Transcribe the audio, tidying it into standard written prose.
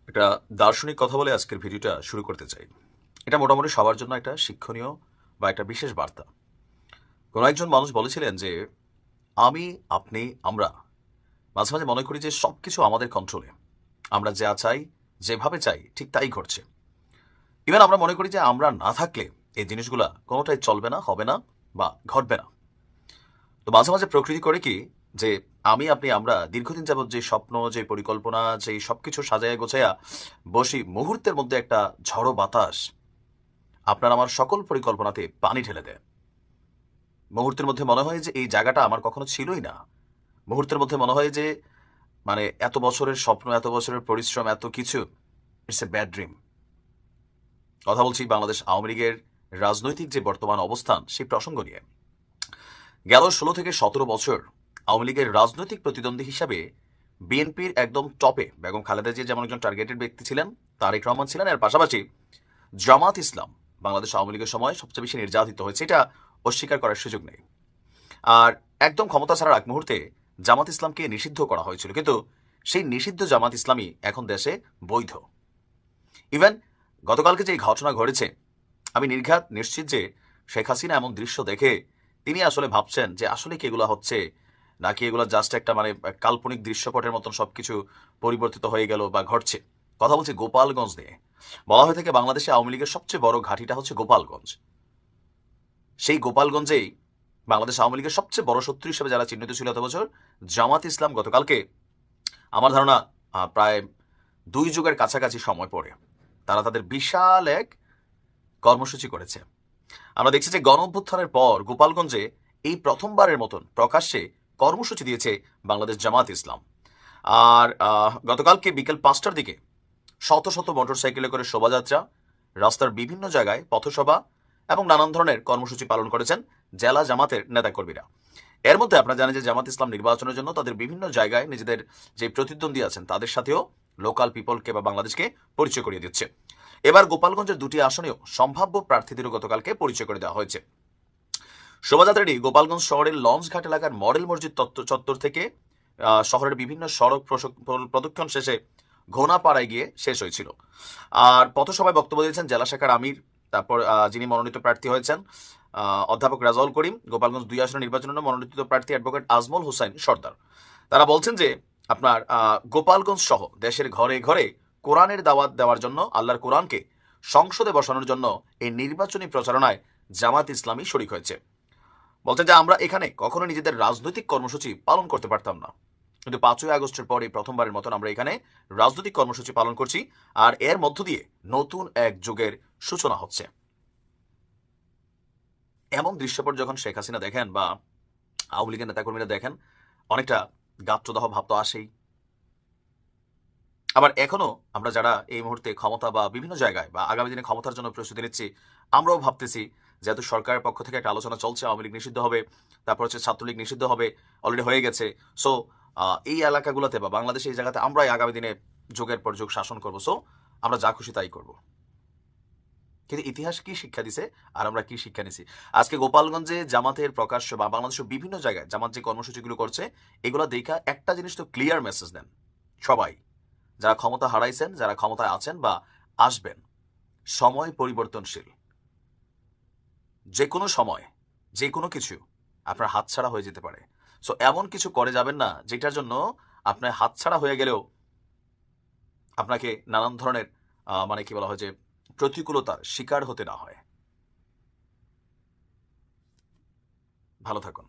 একটা দার্শনিক কথা বলে আজকের ভিডিওটা শুরু করতে চাই। এটা মোটামুটি সবার জন্য একটা শিক্ষণীয় বা একটা বিশেষ বার্তা। কোনো একজন মানুষ বলেছিলেন যে, আমি, আপনি, আমরা মাঝে মাঝে মনে করি যে সবকিছু আমাদের কন্ট্রোলে। আমরা যা চাই, যেভাবে চাই ঠিক তাই ঘটছে। ইভেন আমরা মনে করি যে আমরা না থাকলে এই জিনিসগুলা কোনোটাই চলবে না, হবে না বা ঘটবে না। তো মাঝে মাঝে প্রকৃতি করে কি, যে আমি, আপনি, আমরা দীর্ঘদিন যাবৎ যে স্বপ্ন, যে পরিকল্পনা, যে সবকিছু সাজায়া গোছায়া বসি, মুহূর্তের মধ্যে একটা ঝড়ো বাতাস আপনার আমার সকল পরিকল্পনাতে পানি ঢেলে দেয়। মুহূর্তের মধ্যে মনে হয় যে এই জায়গাটা আমার কখনো ছিলই না। মুহূর্তের মধ্যে মনে হয় যে মানে এত বছরের স্বপ্ন, এত বছরের পরিশ্রম, এত কিছু ইটস এ ব্যাড ড্রিম। কথা বলছি বাংলাদেশ আওয়ামী লীগের রাজনৈতিক যে বর্তমান অবস্থান সেই প্রসঙ্গ নিয়ে। গেল 16 থেকে 17 বছর আওয়ামী লীগের রাজনৈতিক প্রতিদ্বন্দ্বী হিসাবে বিএনপির একদম টপে বেগম খালেদা জিয়া যেমন একজন টার্গেটেড ব্যক্তি ছিলেন, তারেক রহমান ছিলেন, এর পাশাপাশি জামাত ইসলাম বাংলাদেশ আওয়ামী লীগের সময় সবচেয়ে বেশি নির্যাতিত হয়েছে, এটা অস্বীকার করার সুযোগ নেই। আর একদম ক্ষমতা ছাড়ার আগ মুহূর্তে জামাত ইসলামকে নিষিদ্ধ করা হয়েছিল, কিন্তু সেই নিষিদ্ধ জামাত ইসলামী এখন দেশে বৈধ। ইভেন গতকালকে যে ঘটনা ঘটেছে, আমি নির্ঘাত নিশ্চিত যে শেখ হাসিনা এমন দৃশ্য দেখে তিনি আসলে ভাবছেন যে আসলে কি এগুলো হচ্ছে, নাকি এগুলো জাস্ট একটা মানে কাল্পনিক দৃশ্যপটের মতন সবকিছু পরিবর্তিত হয়ে গেল বা ঘটছে। কথা বলছি গোপালগঞ্জ নিয়ে। বলা হয়ে থাকে বাংলাদেশে আওয়ামী লীগের সবচেয়ে বড় ঘাঁটিটা হচ্ছে গোপালগঞ্জ। সেই গোপালগঞ্জেই বাংলাদেশ আওয়ামী লীগের সবচেয়ে বড় শত্রু হিসেবে যারা চিহ্নিত ছিল এত বছর, জামাত ইসলাম গতকালকে আমার ধারণা প্রায় 2 যুগের কাছাকাছি সময় পরে তারা তাদের বিশাল এক কর্মসূচি করেছে। আমরা দেখছি যে গণ অভ্যুত্থানের পর গোপালগঞ্জে এই প্রথমবারের মতন প্রকাশ্যে কর্মসূচি দিয়েছে বাংলাদেশ জামাত ইসলাম। আর গতকালকে বিকেল 5টার দিকে শত শত মোটরসাইকেলে করে শোভাযাত্রা, রাস্তার বিভিন্ন জায়গায় পথসভা এবং নানান ধরনের কর্মসূচি পালন করেছেন জেলা জামাতের নেতাকর্মীরা। এর মধ্যে আপনারা জানেন যে জামাত ইসলাম নির্বাচনের জন্য তাদের বিভিন্ন জায়গায় নিজেদের যে প্রতিদ্বন্দ্বী আছেন তাদের সাথেও লোকাল পিপলকে বা বাংলাদেশকে পরিচয় করিয়ে দিচ্ছে। এবার গোপালগঞ্জের 2টি আসনেও সম্ভাব্য প্রার্থীদেরও গতকালকে পরিচয় করে দেওয়া হয়েছে। শোভাযাত্রাটি গোপালগঞ্জ শহরের লঞ্চঘাট এলাকার মডেল মসজিদ চত্বর থেকে শহরের বিভিন্ন সড়ক প্রদক্ষিণ শেষে ঘোনাপাড়ায় গিয়ে শেষ হয়েছিল। আর পথসভায় বক্তব্য দিয়েছেন জেলা শাখার আমির, তারপর যিনি মনোনীত প্রার্থী হয়েছেন অধ্যাপক রাজাউল করিম, গোপালগঞ্জ 2 আসনের নির্বাচনের জন্য মনোনীত প্রার্থী অ্যাডভোকেট আজমল হোসাইন সর্দার। তারা বলছেন যে আপনার গোপালগঞ্জ সহ দেশের ঘরে ঘরে কোরআনের দাওয়াত দেওয়ার জন্য, আল্লাহর কোরআনকে সংসদে বসানোর জন্য এই নির্বাচনী প্রচারণায় জামাত ইসলামী শরিক হয়েছে। বলছেন যে আমরা এখানে কখনো নিজেদের রাজনৈতিক কর্মসূচি পালন করতে পারতাম না, কিন্তু 5ই আগস্টের পরে প্রথমবারের মতন আমরা এখানে রাজনৈতিক কর্মসূচি পালন করছি, আর এর মধ্য দিয়ে নতুন এক যুগের সূচনা হচ্ছে। এমন দৃশ্যপট যখন শেখ হাসিনা দেখেন বা আওয়ামী লীগের নেতাকর্মীরা দেখেন, অনেকটা গাত্রদাহ ভাব তো আসেই। আবার এখনো আমরা যারা এই মুহূর্তে ক্ষমতা বা বিভিন্ন জায়গায় বা আগামী দিনে ক্ষমতার জন্য প্রস্তুতি নিচ্ছি, আমরাও ভাবতেছি যেহেতু সরকারের পক্ষ থেকে একটা আলোচনা চলছে আওয়ামী লীগ নিষিদ্ধ হবে, তারপর হচ্ছে ছাত্রলীগ নিষিদ্ধ হবে, অলরেডি হয়ে গেছে। সো এই এলাকাগুলোতে বা বাংলাদেশে এই জায়গাতে আমরাই আগামী দিনে যুগের পর যুগ শাসন করবো। সো আমরা যা খুশি তাই করবো। কিন্তু ইতিহাস কি শিক্ষা দিছে আর আমরা কি শিক্ষা নিছি? আজকে গোপালগঞ্জে জামাতের প্রকাশ্য বা বাংলাদেশের বিভিন্ন জায়গায় জামাত যে কর্মসূচিগুলো করছে, এগুলো দেখা একটা জিনিস তো ক্লিয়ার মেসেজ দেন সবাই, যারা ক্ষমতা হারাইছেন, যারা ক্ষমতায় আছেন বা আসবেন, সময় পরিবর্তনশীল। যে কোনো সময় যে কোনো কিছু আপনার হাতছাড়া হয়ে যেতে পারে। সো এমন কিছু করে যাবেন না যেটার জন্য আপনার হাতছাড়া হয়ে গেলেও আপনাকে নানান ধরনের মানে কি বলা হয় যে প্রতিকূলতার শিকার হতে না হয়। ভালো থাকুন।